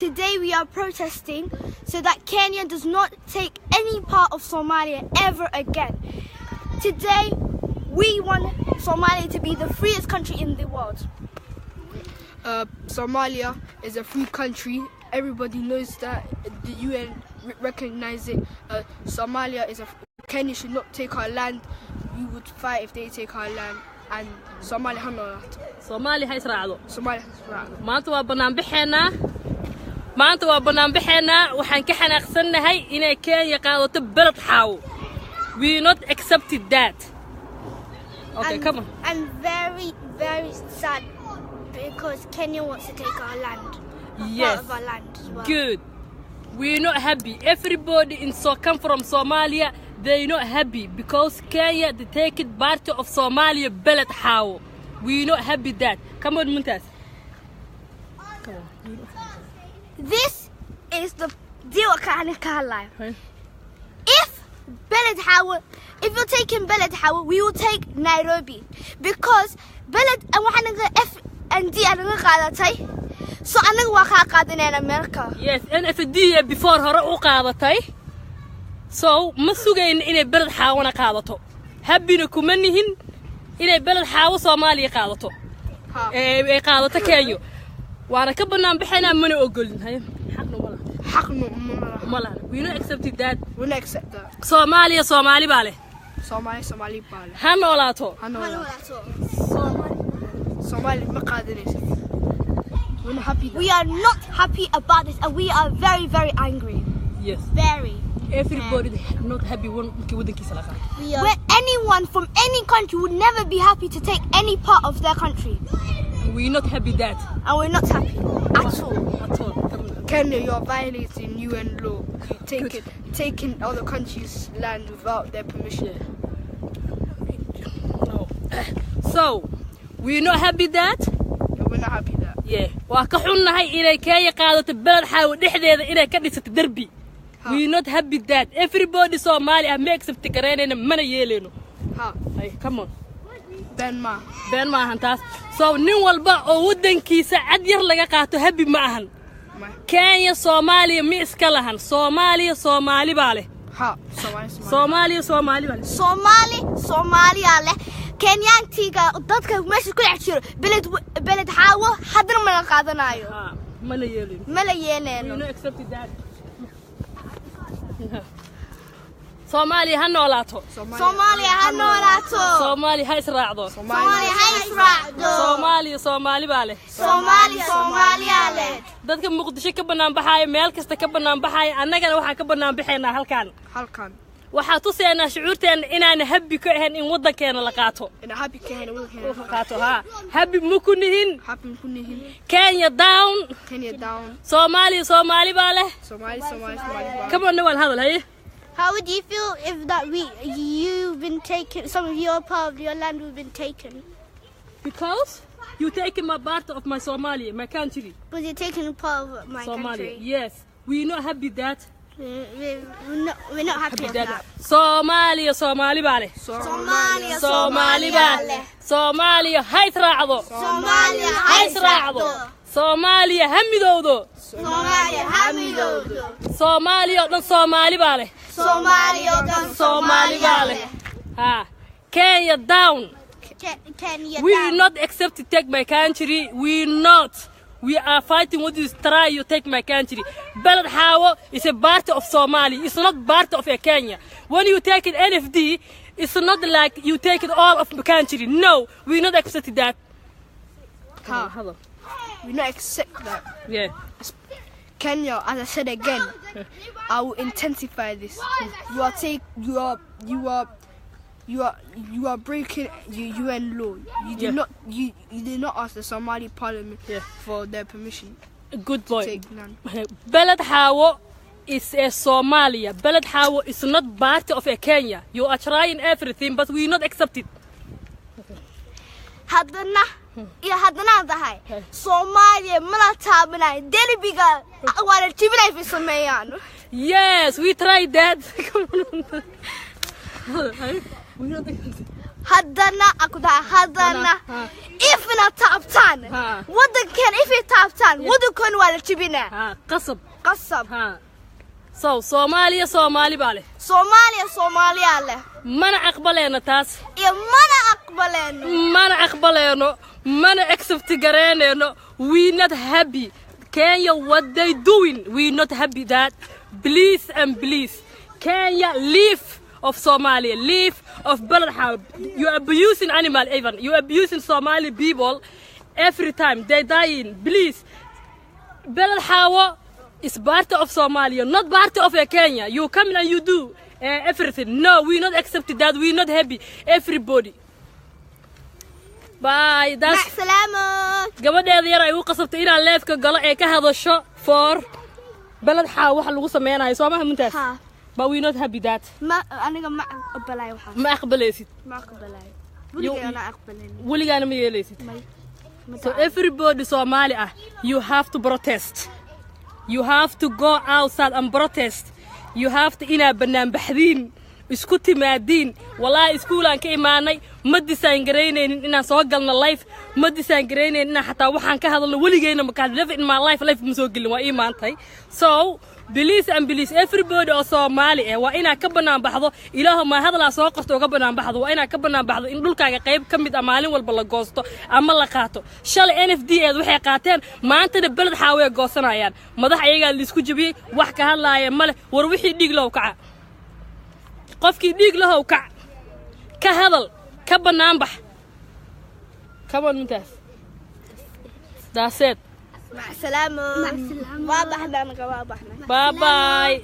Today we are protesting so that Kenya does not take any part of Somalia ever again. Today we want Somalia to be the freest country in the world. Somalia is a free country. Everybody knows that. The UN recognize it. Somalia is Kenya should not take our land. We would fight if they take our land. And Somalia hanoolato. Somalia ha israacdo. Somalia ha israacdo. maanta waa banaan bixeenaa waxaan ka xanaaqsanahay inay Kenya qaadato balad xaawo. We not accepted that. Okay, come on. I'm very, very sad because Kenya wants to take our land. Yes. Part of our land as well. Good. We're not happy. Everybody come from Somalia, they're not happy because Kenya they take it part of Somalia balad xaawo. We're not happy that. Come on, Mumtaz. Come on. This is the deal life. If you're taking Beled Hawa, we will take Nairobi because Beled and D so in America. Yes, and if D before her u qaadatay so ma sugayn inay Beled Hawa na qaadato. Habina kuma nihin inay Beled Hawa Soomaaliya qaadato. Ay qaadato Kenya. waana ka banaan bixinaa mana ogolin حقنا mala we not accept that. We not accept that. Soomaaliya Soomaali baa leh. Somali baa leh. Ha noolaato. Somali ma qaadanayso. We're not happy. We are not happy about this and we are very, very angry. Yes. Very. Everybody not happy wadankiisa la qaato. Where anyone from any country would never be happy to take any part of their country. We're not happy that. And we're not happy at all. Kenya, you're violating UN law. Taking other countries' land without their permission. No. So, we're not happy that. Yeah, we're not happy that. Yeah. Waa ka xunnahay inay Kenya qaadato balad xaawo dhexdeeda inay ka dhisato darbi. We're not happy that. Everybody Somali ma accept kareynayna mana yeeleno. Ha. Hey, come on. Ben ma ahan taas. So nin walba oo wadankiisa cad yar laga qaato happy ma ahan. Kenya Soomaaliya ma iska lahan. Soomaaliya Soomaali baa leh. Ha, Soomaaliya Soomaali baa leh. Soomaaliya leh. Kenyaantiga dadka meesha ku dhex jiro beled xaawo hadana ma la qaadanayo. Ha, mana yeelin. Ma la yeelin. You know accept that. Soomaaliya ha noolaato. Soomaaliya ha noolaato. Soomaaliya ha israacdo. Soomaaliya ha israacdo. Soomaaliya Soomaali baa leh. Soomaaliya leh. dadka Muqdisho ka banaan baxay meel kasta ka banaan baxay annagana waxa ka banaan bixinaa halkan waxa tuseena shucuurteena inaan happy ka ahayn in wadankeena la qaato ha happy mukunihin Kenya down Soomaali baa leh come on wal hadal hay. How would you feel if that you've been taken, some of your part of your land would been taken? Because you taking my part of my Somalia, my country. But you're taking part of my country. Yes. We're not happy that. We're not happy with that. Somalia baa leh. Soomaali baa leh. Soomaaliya ha israacdo. Soomaaliya ha midowdo. Soomaaliya dhan Soomaali baa leh. Soomaali baa leh. Ha. Kenya down. We will not accept to take my country. We are fighting with this try you take my country. Balad Hawa is a part of Somali. It's not part of a Kenya. When you take an NFD, it's not like you take it all of the country. No, we not accept that. We not accept that. Yeah. Kenya, as I said again, I will intensify this. You are breaking UN law. You did not ask the Somali Parliament for their permission. Good boy. Take none. Balad Hawa is a Somalia. Balad Hawa is not part of a Kenya. You are trying everything, but we not accept it. Hadana dahay. Somalia mana taabanay derbiga wala jibinay fi sameeyaan. Yes, we tried that. haddana akuda haddana ifna taabtaan wadankan ifay taabtaan wadankan waa la jibinaa qasab Soomaaliya Soomaali baa leh Soomaaliya leh mana aqbaleena taas iyo mana aqbaleeno mana accept gareeneeno we not happy Kenya what they doing we not happy that please and please Kenya leave of Somalia leave of Beladhaw you abusing animal even you abusing Somali people every time they dying please Beladhaw is part of Somalia not part of Kenya you come and you do everything no we not accept that we not happy everybody bye that's salaamo gabadheeda yar ay u qasabtay inaan leefka galo ee ka hadasho for Beladhaw waxa lagu sameeyay Soomaha muntaas but we not happy that ma aniga ma aqbalay waxa ma aqbalaysid waligaana ma yeelaysid so everybody Somali you have to protest you have to go outside and protest you have to ina banaan baxdiin isku timaadiin wallahi iskuulaan ka imaanay ma design gareyneen inaan soo galno life ma design gareyneen inaan xataa waxaan ka hadalno waligeena ma ka live in my life ma soo galin waa imaantay so please and please everybody oo Somali waa ina ka banaan baxdo ilaahu ma hadalaa soo qorto uga banaan baxdo waa ina ka banaan baxdo in dhulkaaga qayb kamid ah maalin walba la goosto ama la qaato shalay NFD waxay qaateen maantana Beladhaw way goosanayaan madax ayaga la isku jabiyay wax ka hadlaaya male war wixii dhig loo kaca qofkii dhig lahow ka hadal ka banaan bax kaban muntaas that's it مع السلامة. bye bye